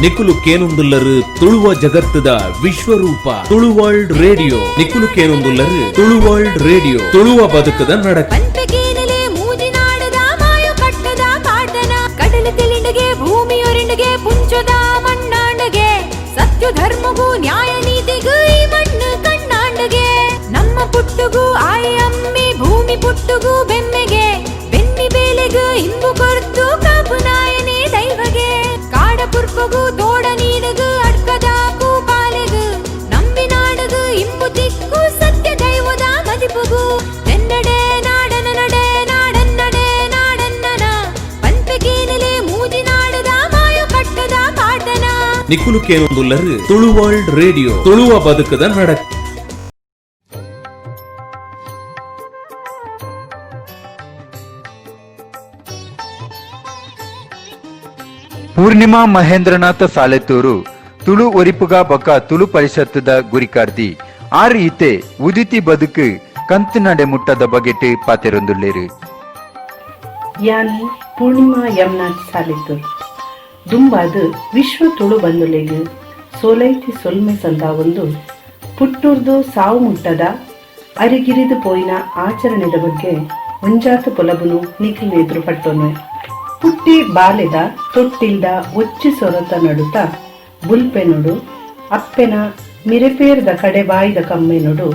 ನಿಕುಲು ಕೇನೊಂದುಲ್ಲರು ತುಳುವ ಜಗತ್ತದ ವಿಶ್ವರೂಪ Tulu world radio. ನಿಕುಲು ಕೇನೊಂದುಲ್ಲರು Tulu world radio, ತುಳುವ ಬದುಕದ ನಡಕ. ಭೂಮಿಯೊರೆಂಡಿಗೆ ಪುಂಚದ ಮಣ್ಣಾಂಡಗೆ ಸತ್ಯ ಧರ್ಮಗೂ ನ್ಯಾಯ ನೀತಿಗೂ ಈ ಮಣ್ಣು ಕಣ್ಣಾಂಡಗೆ. ನಮ್ಮ ಪುಟ್ಟುಗೂ ಆಯ ಅಮ್ಮಿ ಭೂಮಿ ಪುಟ್ಟುಗೂ ಬೆಮ್ಮೆಗೆ ಬೆನ್ನಿ ಬೇಲೆಗೂ ಇಂಬು ಕೊರ್ತು ಕಾಪು ನಾಯನೇ ದೈವಗೆ. ಕಾಡ ಪುರ್ಪಗೂ ತೋಡ ನೀಡಗು ಅಡ್ಕದಾಕು ಪಾಲೆಗು ನಂಬಿ ನಾಡಗು ಇಂಬು ತಿಕ್ಕು ಸತ್ಯ ದೈವದ ಮದಿಪುಗು. ಎನ್ನಡೆ ನಾಡನ ನಡೆ ನಾಡನ್ನಡೆ ನಾಡನ್ನನ ಪಂಪೆಗೇನಲೆ ಮೂಜಿ ನಾಡದ ಮಾಯು ಕಟ್ಟದ ಪಾಟನ. ನಿಕುಲು ಕೇನೊಂದುಲ್ಲರು ತುಳು ವರ್ಲ್ಡ್ ರೇಡಿಯೋ, ತುಳುವ ಬದುಕದ ನಡಕ. ಪೂರ್ಣಿಮಾ ಮಹೇಂದ್ರನಾಥ ಸಾಲೆತ್ತೂರು ತುಳು ಒರಿಪುಗ ಬೊಕ್ಕ ತುಳು ಪರಿಷತ್ತದ ಗುರಿಕಾರ್ದಿ ಆರು ಈತೆ ಉದಿತಿ ಬದುಕು ಕಂತು ನಡೆ ಮುಟ್ಟದ ಬಗೆಟ್ ಪಾತೆರೊಂದುಲ್ಲೇರು. ಯಾನಿ ಪೂರ್ಣಿಮಾ ಯಮ್ನಾಥ್ ಸಾಲೆತ್ತೂರು ದುಂಬಾದು ವಿಶ್ವ ತುಳು ಬಂದುಲೆಗು ಸೋಲೈತಿ ಸೊಲ್ಮೆ ಸಂದ ಒಂದು ಪುಟ್ಟೂರ್ದು ಸಾವು ಮುಟ್ಟದ ಅರಿಗಿರಿದು ಪೋಯಿನ ಆಚರಣೆದ ಬಗ್ಗೆ ಒಂಜಾತ ಪೊಲಬುನು ನಿಖಿಲ್ ಎದುರು ಪಟ್ಟೊನು. ಪುಟ್ಟಿ ಬಾಲೆದ ತೊಟ್ಟಿಲ್ದ ಒಚ್ಚಿ ಸೊರತ ನಡುತ್ತ ಬುಲ್ಪೆನುಡು ಅಪ್ಪೆನ ಮಿರೆಪೇರ್ದ ಕಡೆ ಬಾಯಿದ ಕಮ್ಮೆನುಡು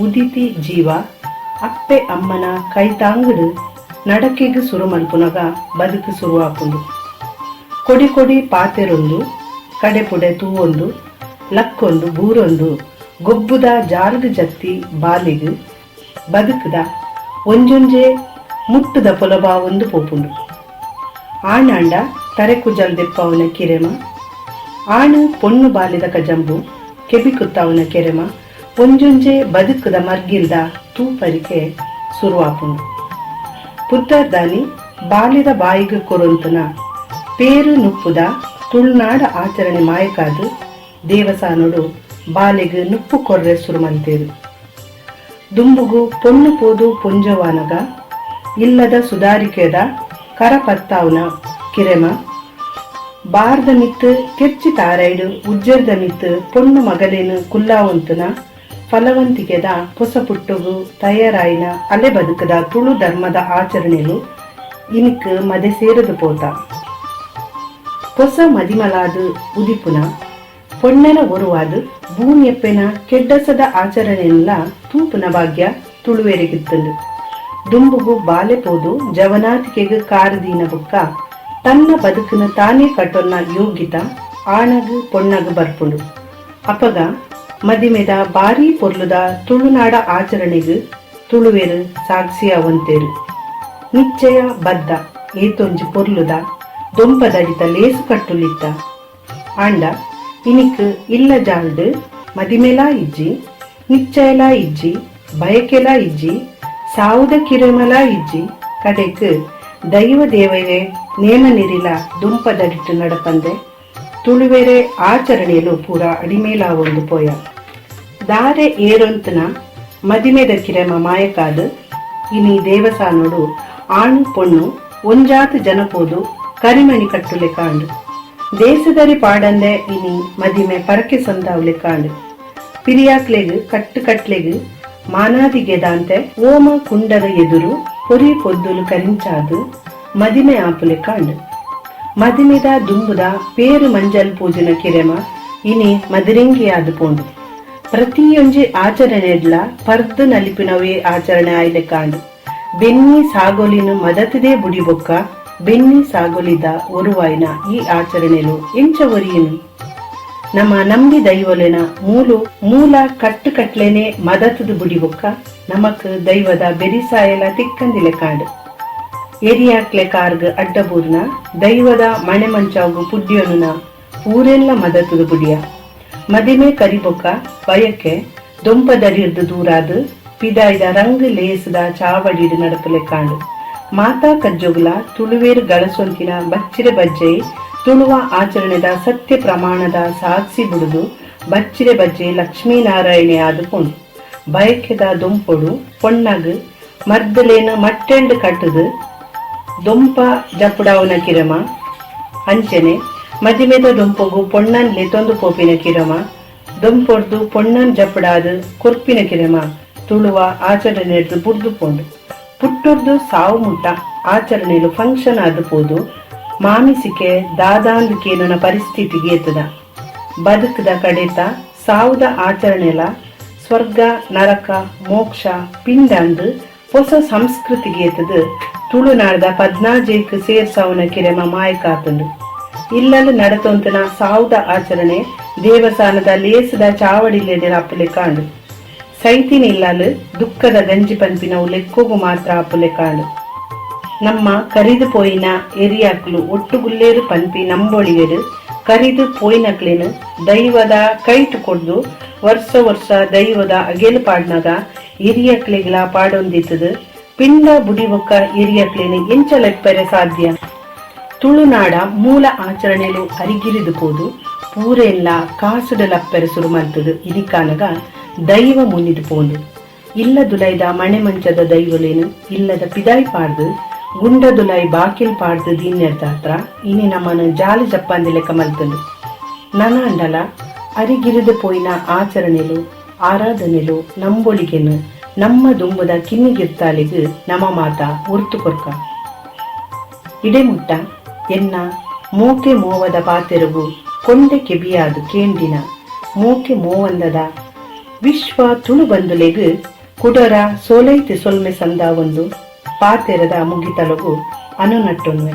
ಉದಿತಿ ಜೀವ ಅಪ್ಪೆ ಅಮ್ಮನ ಕೈತಾಂಗಡು ನಡಕೆಗೆ ಸುರು ಮಲ್ಪುನಗ ಬದುಕು ಶುರುವಾಪುಂಡು. ಕೊಡಿ ಕೊಡಿ ಪಾತೆರೊಂದು ಕಡೆ ಪುಡೆ ತೂವೊಂದು ಲಕ್ಕೊಂದು ಬೂರೊಂದು ಗೊಬ್ಬುದ ಜಾಲ್ಗು ಜತ್ತಿ ಬಾಲಿಗು ಬದುಕುದ ಒಂಜೊಂಜೆ ಮುಟ್ಟುದ ಪೊಲಬ ಒಂದು ಪೋಪುಂಡು. ಆಣಾಂಡ ತರೆಕು ಜಲ್ದೆಪ್ಪವನ ಕಿರೆಮ ಆಣು ಪೊಣ್ಣು ಬಾಲಿದ ಕಜಂಬು ಕೆಬಿಕುತ್ತವನ ಕೆರೆಮ ಒಂಜೊಂಜೆ ಬದುಕುದ ಮರ್ಗಿಲ್ದ ತೂಪರಿಕೆ ಶುರುವಾಪುಂಡು. ಪುತ್ತರ್ದಾನಿ ಬಾಲಿದ ಬಾಯಿಗೆ ಕೊರೊಂತನ ಪೇರು ನುಪ್ಪುದ ತುಳುನಾಡ ಆಚರಣೆ ಮಾಯಕಾದು ದೇವಸಾನೋಡು ಬಾಲೆಗೆ ನುಪ್ಪು ಕೊರ್ರೆ ಸುರುಮಂತೇರು. ದುಂಬುಗು ಪೊಣ್ಣು ಪೋದು ಪೊಂಜವಾನಗ ಇಲ್ಲದ ಸುಧಾರಿಕೆದ ಕರಪತ್ತಾವ್ನ ಕಿರೆಮ ಬಾರ್ದ ಮಿತ್ತು ಕೆಚ್ಚಿ ತಾರೈಡು ಉಜ್ಜರ್ದ ಮಿತ್ತು ಪೊಣ್ಣು ಮಗಲೇನು ಕುಲ್ಲಾವಂತನ ಫಲವಂತಿಕೆದ ಹೊಸ ಪುಟ್ಟುಗು ತಯಾರಾಯಿನ ಅಲೆ ಬದುಕದ ತುಳು ಧರ್ಮದ ಆಚರಣೆಲು ಇನಿಕ್ ಮದೆ ಸೇರದು ಪೋತ. ಹೊಸ ಮದಿಮಲಾದು ಉದಿಪುನ ಪೊಣ್ಣೆನ ಒರುವಾದು ಭೂಮಿಯಪ್ಪೆನ ಕೆಡ್ಡಸದ ಆಚರಣೆಲ್ಲ ತೂಪುನ ಭಾಗ್ಯ ತುಳುವೆರೆಗಿತ್ತಂದು. ದುಂಬುಗು ಬಾಲೆ ಪೋದು ಜವನಾತಿಕೆಗೆ ಕಾರದೀನ ಬುಕ್ಕ ತನ್ನ ಬದುಕಿನ ತಾನೇ ಕಟ್ಟೊನ್ನ ಯೋಗಿತ ಆಣಗು ಪೊಣ್ಣಗು ಬರ್ಪುಂಡು. ಅಪಗ ಮದಿಮೆದ ಬಾರಿ ಪೊರ್ಲುದ ತುಳುನಾಡ ಆಚರಣೆಗು ತುಳುವೆರು ಸಾಕ್ಷಿಯಾವಂತೇರು. ನಿಶ್ಚಯ ಬದ್ದ ಏತೊಂಜಿ ಪೊರ್ಲುದ ದೊಂಪದಡಿತ ಲೇಸು ಕಟ್ಟುಲಿತ್ತ ಆಂಡ ಇನಿಕ್ ಇಲ್ಲ ಜಾಲ್ಡು ಮದಿಮೆಲಾ ಇಜ್ಜಿ ನಿಶ್ಚಯಲಾ ಇಜ್ಜಿ ಬಯಕೆಲಾ ಇಜ್ಜಿ ಸಾವುದ ಕಿರೆಮಲಾ ಇಜ್ಜಿ ಕಡೆಕ್ ದೈವ ದೇವರೇ ನೇಮ ನಿರಿಲ ದುಂಪದಡಿಟ್ಟು ನಡಪಂದೆ ತುಳುವೆರೆ ಆಚರಣೆಯಲು ಪೂರ ಅಡಿಮೇಲಾ ಒಂದು ಪೋಯ. ದಾರೆ ಏರೊಂತನ ಮದಿಮೆದ ಕಿರೆಮ ಮಾಯಕಾದು ಇನಿ ದೇವಸಾನೋಡು ಆಣು ಪೊಣ್ಣು ಒಂಜಾತು ಜನಪೋದು ಕರಿಮಣಿ ಕಟ್ಟುಲೆ ಕಾಂಡು ದೇಶದರಿ ಪಾಡಂದೆ ಇನಿ ಮದಿಮೆ ಪರಕೆ ಸಂದಾವ್ಲೆ ಕಾಂಡು ಪಿರಿಯಾಕ್ಲೆಗು ಕಟ್ಟು ಕಟ್ಲೆಗು ಮಾನಾದಿಗೆದಾಂತೆ ಓಮ ಕುಂಡದ ಎದುರು ಹೊರಿ ಪೊದ್ದುಲು ಕರಿಂಚಾದು ಮದಿಮೆ ಆಪುಲೆ ಕಾಂಡು. ಮದಿಮೆದ ದುಂಬುದ ಪೇರು ಮಂಜಲ್ ಪೂಜನ ಕಿರೆಮ ಇನಿ ಮದಿರೆಂಗಿಯಾದು ಪೋಂಡು. ಪ್ರತಿಯೊಂಜಿ ಆಚರಣೆಡ್ಲ ಪರ್ದು ನಲಿಪಿನವೇ ಆಚರಣೆ ಆಯ್ಲೆ ಕಾಂಡು. ಬೆನ್ನಿ ಸಾಗೋಲಿನ ಮದತದೇ ಬುಡಿಬೊಕ್ಕ ಬೆನ್ನಿ ಸಾಗೋಲಿದ ಒರುವಾಯಿನ ಈ ಆಚರಣೆಲು ಎಂಚ ಒರಿಯನು. ನಮ್ಮ ನಂಬಿ ದೈವಲೆನ ಮೂಲ ಕಟ್ಟು ಕಟ್ಲೇನೆ ಮದತದ ಬುಡಿಬೊಕ್ಕ ನಮಕ್ ದೈವದ ಬೆರಿಸಾಯಲ ತಿಕ್ಕಂದಿಲೆ ಕಾಂಡು. ಎರಿಯಾಕ್ಲೆ ಕಾರ್ಗ್ ಅಡ್ಡಬೂರ್ನ ದೈವದ ಮಣೆ ಮಂಚಾಗು ಪುಡ್ಯೋನುನ ಊರೆಲ್ಲ ಮದತದ ಬುಡಿಯ ಮದಿಮೆ ಕರಿಬೊಕ್ಕ ಬಯಕೆ ದೊಂಪದಡಿರ್ದು ದೂರಾದು ಪಿದಾಯ್ದ ರಂಗ್ ಲೇಸದ ಚಾವಡಿಡು ನಡಪಲೆ ಕಾಂಡು. ಮಾತಾ ಕಜ್ಜೊಗುಲ ತುಳುವೇರು ಗಳಸೊಂತಿನ ಬಚ್ಚಿರೆ ಬಜ್ಜೆ ತುಳುವ ಆಚರಣೆದ ಸತ್ಯ ಪ್ರಮಾಣದ ಸಾಕ್ಷಿ ಬುಡುದು ಬಚ್ಚಿರೆ ಬಜ್ಜೆ ಲಕ್ಷ್ಮೀನಾರಾಯಣೆ ಆದುಕೊಂಡು ಬಯಕೆದ ದೊಂಪೊಡು ಪೊಣ್ಣಗು ಮರ್ದಲೇನ ಮಟ್ಟೆಂಡು ಕಟ್ಟುದು ದೊಂಪ ಜಪುಡಾವನ ಕಿರಮ ಅಂಚನೆ ಮದಿಮೆದ ದೊಂಪೊಗು ಪೊಣ್ಣನ್ ಲೆತೊಂದು ಪೋಪಿನ ಕಿರಮ ದೊಂಪೊಡ್ದು ಪೊಣ್ಣನ್ ಜಪ್ಪಡಾದು ಕೊರ್ಪಿನ ಕಿರಮ ತುಳುವ ಆಚರಣೆಡ್ದು ಬುಡ್ದು ಪೋಂಡು ಪುಟ್ಟುರ್ದು ಸಾವು ಮುಟ್ಟ ಆಚರಣೆಲು ಫಂಕ್ಷನ್ ಆದುಪೋದು ಮಾಮಿಸಿಕೆ ದಾದಾಂದುಕೇನನ ಪರಿಸ್ಥಿತಿಗೆ ಎತ್ತದ ಬದುಕದ ಕಡೆತ ಸಾವುದ ಆಚರಣೆಲ ಸ್ವರ್ಗ ನರಕ ಮೋಕ್ಷ ಪಿಂಡ ಅಂದು ಹೊಸ ಸಂಸ್ಕೃತಿಗೆ ಎತ್ತದು ತುಳುನಾಡದ 14 ಸೇರ್ಸಾವನ ಕಿರೆಮ ಮಾಯಕಾತುಂಡು ಇಲ್ಲಲು ನಡತೊಂತನ ಸಾವುದ ಆಚರಣೆ ದೇವಸ್ಥಾನದ ಲೇಸದ ಚಾವಡಿಲೆಡೆ ಅಪ್ಪಲೆ ಕಾಂಡು ಸೈತಿನ ಇಲ್ಲಲು ದುಃಖದ ಗಂಜಿ ಪಂಪಿನವು ಲೆಕ್ಕೋಗು ಮಾತ್ರ ಅಪ್ಪಲೆ ಕಾಂಡು ನಮ್ಮ ಕರಿದು ಪೋಯಿನ ಎರಿಯಾಕ್ಲು ಒಟ್ಟುಗುಲ್ಲೇರು ಪಂಪಿ ನಂಬೊಳಿಗೆಡು ಕರಿದು ಪೋಯಿನಕ್ಲೇನು ದೈವದ ಕೈಟು ಕೊಡ್ದು ವರ್ಷ ದೈವದ ಅಗೆಲು ಪಾಡ್ನಾಗ ಹಿರಿಯಕ್ಲೆಗಳ ಪಾಡೊಂದಿತ್ತದು ಪಿಂಡ ಬುಡಿವೊಕ್ಕ ಹಿರಿಯಕ್ಲೇನು ಎಂಚಲೆಪ್ಪರೆ ಸಾಧ್ಯ ತುಳುನಾಡ ಮೂಲ ಆಚರಣೆಲು ಅರಿಗಿರಿದು ಪೋದು ಪೂರೆಲ್ಲ ಕಾಸುಡಲಪ್ಪರೆ ಸುರು ಮಲ್ತದು ಇದಿಕಾನಗ ದೈವ ಮುನ್ನಿದು ಪೋಂದು ಇಲ್ಲ ದುಲೈದ ಮಣೆ ಮಂಚದ ದೈವಲೇನು ಇಲ್ಲದ ಪಿದಾಯಿ ಪಾಡ್ದು ಗುಂಡ ದುಲೈ ಬಾಕಿಲ್ ಪಾಡ್ದು ದೀನ್ಯರ್ದಾತ್ರ ಇನಿ ನಮ್ಮನ್ನು ಜಾಲಿ ಜಪ್ಪಂದಿ ಲೆಕ್ಕ ಮಲ್ತದು ನನ ಅಂಡಲ ಅರಿಗಿರಿದು ಪೋಯಿನ ಆಚರಣೆಲು ಆರಾಧನೆಲು ನಂಬೊಳಿಗೆನು ನಮ್ಮ ದುಂಬುದ ಕಿನ್ನಿಗಿರ್ತಾಲಿಗು ನಮ್ಮ ಮಾತ ಉರ್ತು ಕೊರ್ಕ ಇಡೆಮುಟ್ಟ ಎನ್ನ ಮೋಕೆ ಮೋವದ ಪಾತೆರಗು ಕೊಂಡೆ ಕೆಬಿಯಾದು ಕೇಂದಿನ ಮೋಕೆ ಮೋವಂದದ ವಿಶ್ವ ತುಳು ಬಂದುಲೆಗು ಕುಡರ ಸೋಲೈತಿ ಸೊಲ್ಮೆ ಸಂದ ಒಂದು ಪಾತೆರದ ಮುಗಿತಲಗು ಅನುನಟ್ಟೊನ್ವೆ.